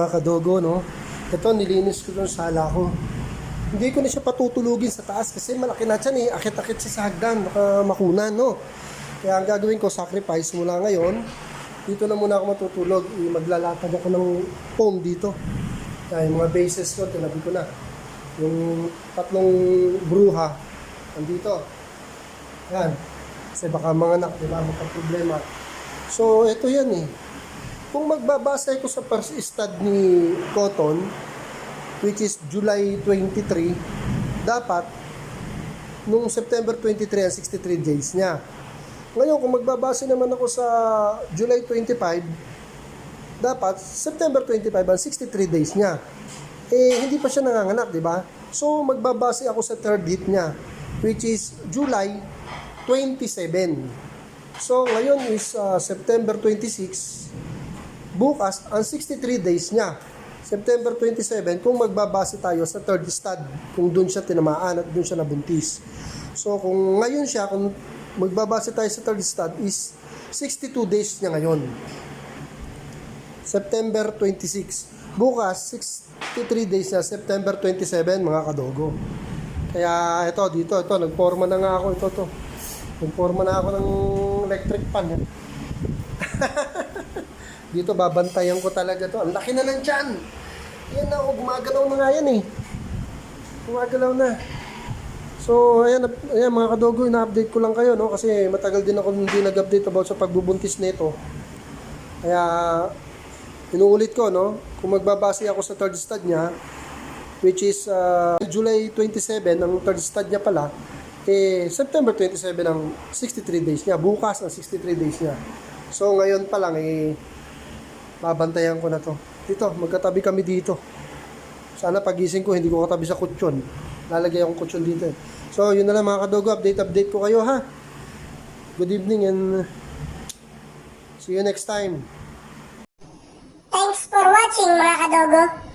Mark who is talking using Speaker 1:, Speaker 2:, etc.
Speaker 1: mga kadogo, no? Ito, nilinis ko yung sala ko. Hindi ko na siya patutulugin sa taas kasi malaki na dyan eh. Akit-akit siya sa hagdan, baka makunan, no? Kaya ang gagawin ko, sacrifice mula ngayon. Dito na muna ako matutulog. Maglalatag ako ng foam dito. Kaya yung mga bases ko, tinabi ko na. Yung tatlong bruha, nandito. Yan. Kasi baka mga anak, di ba? Magka-problema. So, ito yan eh. Kung magbabasa ko sa first stud ni Cotton, which is July 23, dapat nung September 23 ang 63 days niya. Ngayon, kung magbabase naman ako sa July 25, dapat September 25 ang 63 days niya. Eh, hindi pa siya nanganganak, di ba? So, magbabase ako sa third hit niya, which is July 27. So, ngayon is September 26. Bukas, ang 63 days niya. September 27, kung magbabase tayo sa third stud, kung doon siya tinamaan at doon siya nabuntis. So, kung ngayon siya, kung magbabase tayo sa third stud, is 62 days niya ngayon. September 26. Bukas, 63 days na, September 27, mga kadogo. Kaya, ito, nagporma na nga ako, ito. Nagporma na ako ng electric pan. Dito, babantayan ko talaga to. Ang laki na ng tiyan. Yan na, gumagalaw na nga yan eh. Gumagalaw na. So, ayan mga kadogo, ina-update ko lang kayo, no? Kasi matagal din ako hindi nag-update about sa pagbubuntis nito. Kaya, inuulit ko, no? Kung magbabase ako sa third stud niya, which is July 27, ang third stud niya pala, eh, September 27 ang 63 days niya. Bukas ang 63 days niya. So, ngayon pa lang, eh, babantayan ko na to. Dito, magkatabi kami dito. Sana pagising ko, hindi ko katabi sa kutsyon. Lalagay akong kutsyon dito eh. So, yun na lang mga kadogo. Update ko kayo ha. Good evening and see you next time.
Speaker 2: Thanks for watching mga kadogo.